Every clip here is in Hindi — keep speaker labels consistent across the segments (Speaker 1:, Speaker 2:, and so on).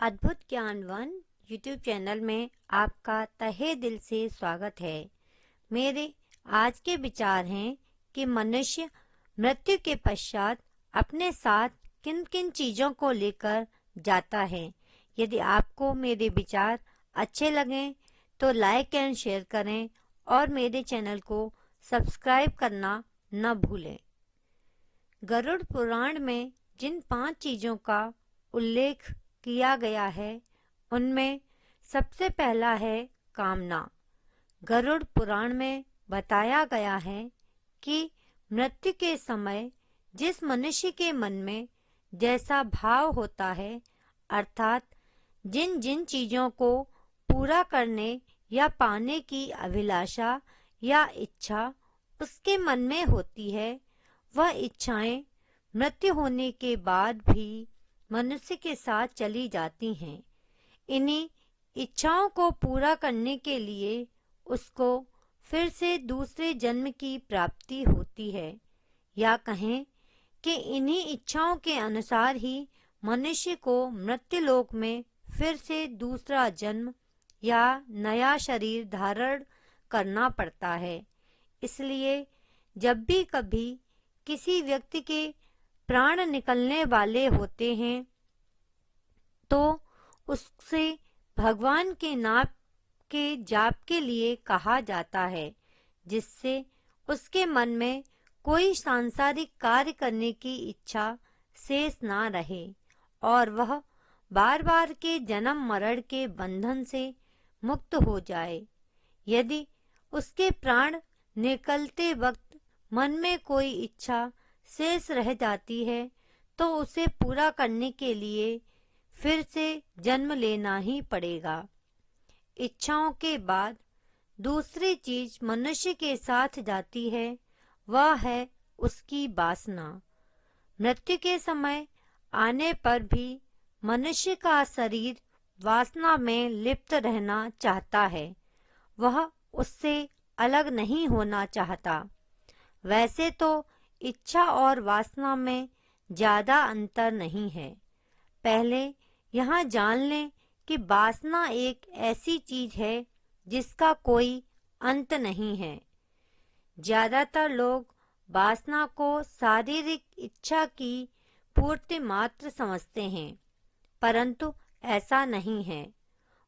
Speaker 1: अद्भुत ज्ञानवन यूट्यूब चैनल में आपका तहे दिल से स्वागत है। मेरे आज के विचार हैं कि मनुष्य मृत्यु के पश्चात अपने साथ किन किन चीजों को लेकर जाता है। यदि आपको मेरे विचार अच्छे लगें तो लाइक एंड शेयर करें और मेरे चैनल को सब्सक्राइब करना न भूलें। गरुड़ पुराण में जिन 5 चीजों का उल्लेख किया गया है उनमें सबसे पहला है कामना। गरुड़ पुराण में बताया गया है कि मृत्यु के समय जिस मनुष्य के मन में जैसा भाव होता है, अर्थात जिन जिन चीजों को पूरा करने या पाने की अभिलाषा या इच्छा उसके मन में होती है, वह इच्छाएं मृत्यु होने के बाद भी मनुष्य के साथ चली जाती हैं। इन्हीं इच्छाओं को पूरा करने के लिए उसको फिर से दूसरे जन्म की प्राप्ति होती है, या कहें कि इन्हीं इच्छाओं के अनुसार ही मनुष्य को मृत्युलोक में फिर से दूसरा जन्म या नया शरीर धारण करना पड़ता है। इसलिए जब भी कभी किसी व्यक्ति के प्राण निकलने वाले होते हैं तो उससे भगवान के नाम के जाप के लिए कहा जाता है, जिससे उसके मन में कोई सांसारिक कार्य करने की इच्छा शेष ना रहे और वह बार बार के जन्म मरण के बंधन से मुक्त हो जाए। यदि उसके प्राण निकलते वक्त मन में कोई इच्छा शेष रह जाती है तो उसे पूरा करने के लिए फिर से जन्म लेना ही पड़ेगा। इच्छाओं के बाद दूसरी चीज मनुष्य के साथ जाती है, वह है उसकी वासना। मृत्यु के समय आने पर भी मनुष्य का शरीर वासना में लिप्त रहना चाहता है, वह उससे अलग नहीं होना चाहता। वैसे तो इच्छा और वासना में ज्यादा अंतर नहीं है। पहले यहाँ जान लें कि वासना एक ऐसी चीज है जिसका कोई अंत नहीं है। ज्यादातर लोग वासना को शारीरिक इच्छा की पूर्ति मात्र समझते हैं, परंतु ऐसा नहीं है।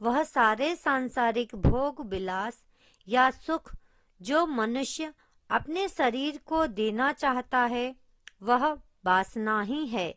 Speaker 1: वह सारे सांसारिक भोग विलास या सुख जो मनुष्य अपने शरीर को देना चाहता है, वह वासना ही है।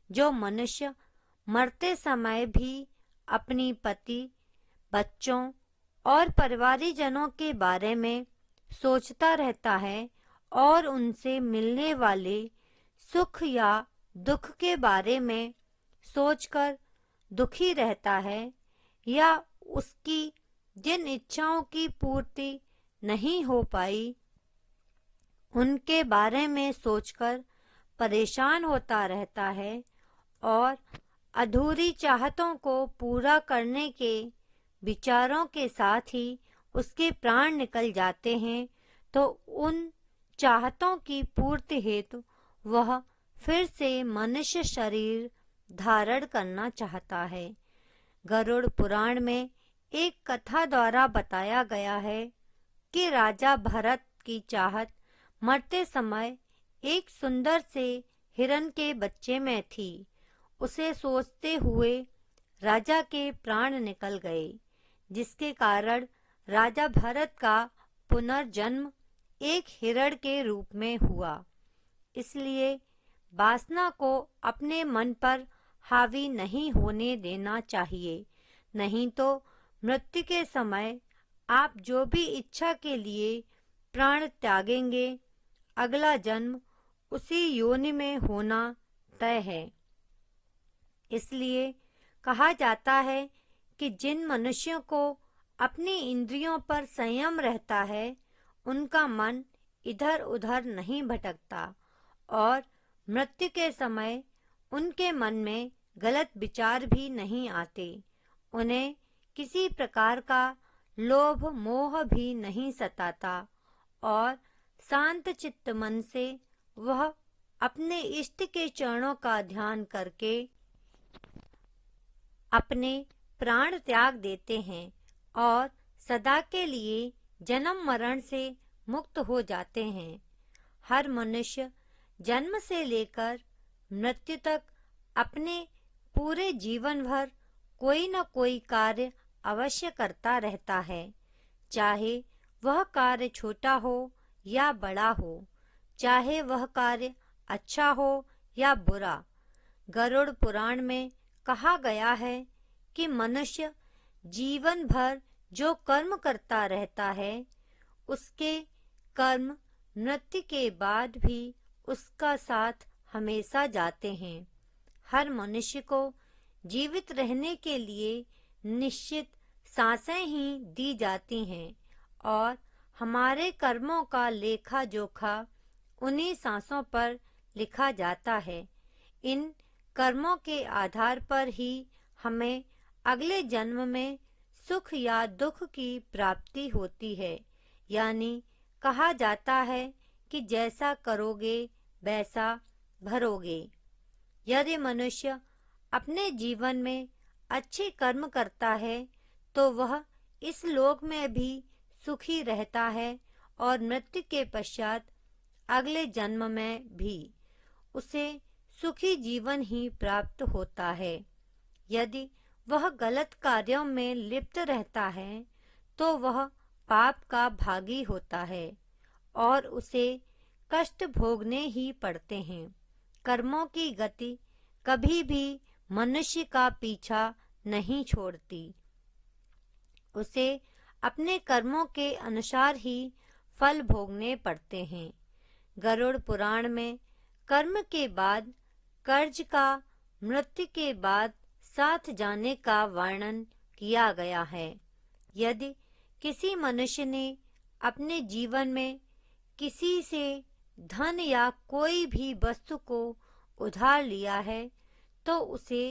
Speaker 1: जो मनुष्य मरते समय भी अपनी पति, बच्चों और परिवारीजनों के बारे में सोचता रहता है और उनसे मिलने वाले सुख या दुख के बारे में सोचकर दुखी रहता है, या उसकी जिन इच्छाओं की पूर्ति नहीं हो पाई उनके बारे में सोचकर परेशान होता रहता है और अधूरी चाहतों को पूरा करने के विचारों के साथ ही उसके प्राण निकल जाते हैं, तो उन चाहतों की पूर्ति हेतु वह फिर से मनुष्य शरीर धारण करना चाहता है। गरुड़ पुराण में एक कथा द्वारा बताया गया है कि राजा भरत की चाहत मरते समय एक सुंदर से हिरण के बच्चे में थी। उसे सोचते हुए राजा के प्राण निकल गए, जिसके कारण राजा भरत का पुनर्जन्म एक हिरण के रूप में हुआ। इसलिए वासना को अपने मन पर हावी नहीं होने देना चाहिए, नहीं तो मृत्यु के समय आप जो भी इच्छा के लिए प्राण त्यागेंगे, अगला जन्म उसी योनि में होना तय है। इसलिए कहा जाता है कि जिन मनुष्यों को अपनी इंद्रियों पर संयम रहता है, उनका मन इधर उधर नहीं भटकता और मृत्यु के समय उनके मन में गलत विचार भी नहीं आते। उन्हें किसी प्रकार का लोभ मोह भी नहीं सताता और शांत चित्त मन से वह अपने इष्ट के चरणों का ध्यान करके अपने प्राण त्याग देते हैं और सदा के लिए जन्म मरण से मुक्त हो जाते हैं। हर मनुष्य जन्म से लेकर मृत्यु तक अपने पूरे जीवन भर कोई न कोई कार्य अवश्य करता रहता है, चाहे वह कार्य छोटा हो या बड़ा हो, चाहे वह कार्य अच्छा हो या बुरा। गरुड़ पुराण में कहा गया है कि मनुष्य जीवन भर जो कर्म करता रहता है, उसके कर्म मृत्यु के बाद भी उसका साथ हमेशा जाते हैं। हर मनुष्य को जीवित रहने के लिए निश्चित सांसें ही दी जाती हैं और हमारे कर्मों का लेखा जोखा उन्हीं सांसों पर लिखा जाता है। इन कर्मों के आधार पर ही हमें अगले जन्म में सुख या दुख की प्राप्ति होती है। यानी कहा जाता है कि जैसा करोगे वैसा भरोगे। यदि मनुष्य अपने जीवन में अच्छे कर्म करता है तो वह इस लोक में भी सुखी रहता है और मृत्यु के पश्चात अगले जन्म में भी उसे सुखी जीवन ही प्राप्त होता है। यदि वह गलत कार्यों में लिप्त रहता है तो वह पाप का भागी होता है और उसे कष्ट भोगने ही पड़ते हैं। कर्मों की गति कभी भी मनुष्य का पीछा नहीं छोड़ती, उसे अपने कर्मों के अनुसार ही फल भोगने पड़ते हैं। गरुड़ पुराण में कर्म के बाद कर्ज का मृत्यु के बाद साथ जाने का वर्णन किया गया है। यदि किसी मनुष्य ने अपने जीवन में किसी से धन या कोई भी वस्तु को उधार लिया है तो उसे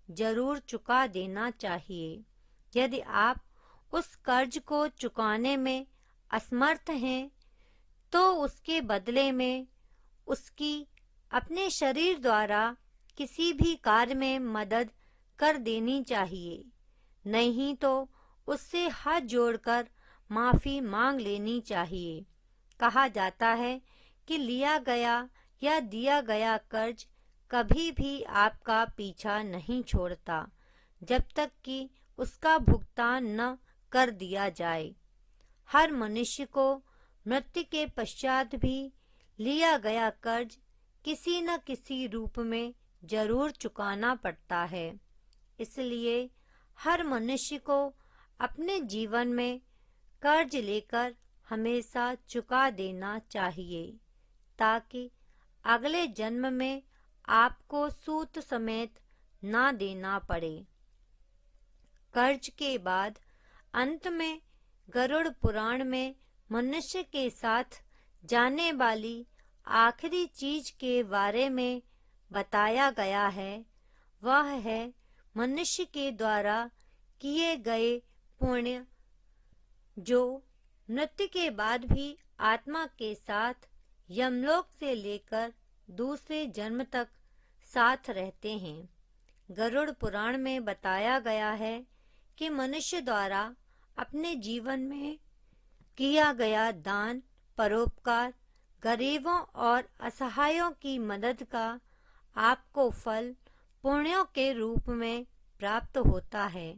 Speaker 1: जरूर चुका देना चाहिए। यदि आप उस कर्ज को चुकाने में असमर्थ हैं तो उसके बदले में उसकी अपने शरीर द्वारा किसी भी कार्य में मदद कर देनी चाहिए, नहीं तो उससे हाथ जोड़कर माफी मांग लेनी चाहिए। कहा जाता है कि लिया गया या दिया गया कर्ज कभी भी आपका पीछा नहीं छोड़ता जब तक कि उसका भुगतान न कर दिया जाए। हर मनुष्य को मृत्यु के पश्चात भी लिया गया कर्ज किसी न किसी रूप में जरूर चुकाना पड़ता है। इसलिए हर मनुष्य को अपने जीवन में कर्ज लेकर हमेशा चुका देना चाहिए ताकि अगले जन्म में आपको सूत समेत ना देना पड़े। कर्ज के बाद अंत में गरुड़ पुराण में मनुष्य के साथ जाने वाली आखिरी चीज के बारे में बताया गया है। वह है मनुष्य के द्वारा किए गए पुण्य जो मृत्यु के बाद भी आत्मा के साथ यमलोक से लेकर दूसरे जन्म तक साथ रहते हैं। गरुड़ पुराण में बताया गया है कि मनुष्य द्वारा अपने जीवन में किया गया दान, परोपकार, गरीबों और असहायों की मदद का आपको फल पुण्यों के रूप में प्राप्त होता है।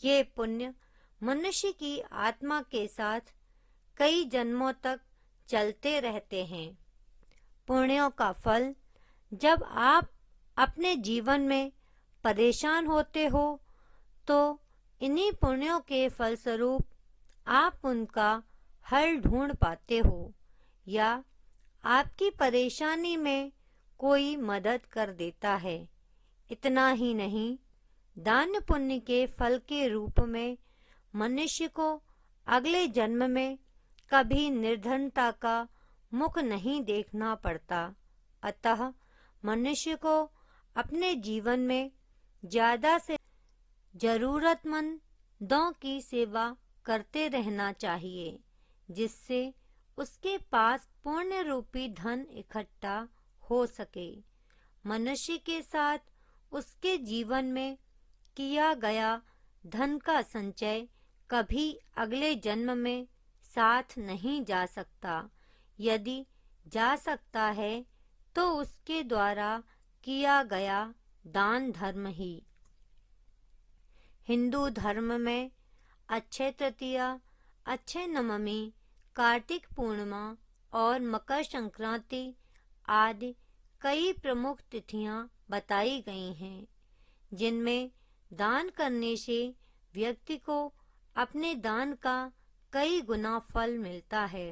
Speaker 1: ये पुण्य मनुष्य की आत्मा के साथ कई जन्मों तक चलते रहते हैं। पुण्यों का फल जब आप अपने जीवन में परेशान होते हो तो इन्हीं पुण्यों के फलस्वरूप आप उनका हल ढूंढ पाते हो या आपकी परेशानी में कोई मदद कर देता है। इतना ही नहीं, दान पुण्य के फल के रूप में मनुष्य को अगले जन्म में कभी निर्धनता का मुख नहीं देखना पड़ता। अतः मनुष्य को अपने जीवन में ज्यादा से जरूरतमंदों की सेवा करते रहना चाहिए, जिससे उसके पास पुण्य रूपी धन इकट्ठा हो सके। मनुष्य के साथ उसके जीवन में किया गया धन का संचय कभी अगले जन्म में साथ नहीं जा सकता। यदि जा सकता है तो उसके द्वारा किया गया दान धर्म ही। हिंदू धर्म में अक्षय तृतीया, अक्षय नवमी, कार्तिक पूर्णिमा और मकर संक्रांति आदि कई प्रमुख तिथियां बताई गई हैं, जिनमें दान करने से व्यक्ति को अपने दान का कई गुना फल मिलता है।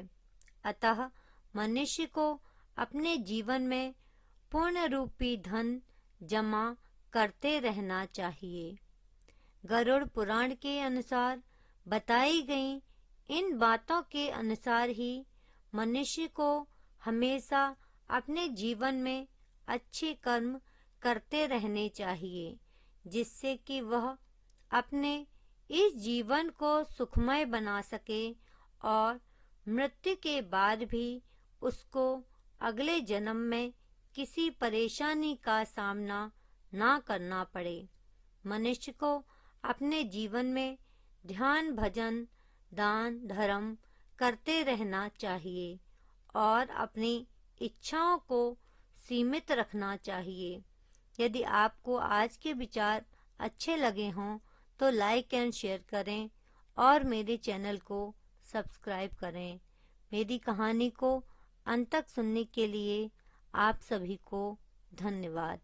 Speaker 1: अतः मनुष्य को अपने जीवन में पूर्ण रूपी धन जमा करते रहना चाहिए। गरुड़ पुराण के अनुसार बताई गई इन बातों के अनुसार ही मनुष्य को हमेशा अपने जीवन में अच्छे कर्म करते रहने चाहिए, जिससे कि वह अपने इस जीवन को सुखमय बना सके और मृत्यु के बाद भी उसको अगले जन्म में किसी परेशानी का सामना ना करना पड़े। मनुष्य को अपने जीवन में ध्यान, भजन, दान, धर्म करते रहना चाहिए और अपनी इच्छाओं को सीमित रखना चाहिए। यदि आपको आज के विचार अच्छे लगे हों तो लाइक एंड शेयर करें और मेरे चैनल को सब्सक्राइब करें। मेरी कहानी को अंत तक सुनने के लिए आप सभी को धन्यवाद।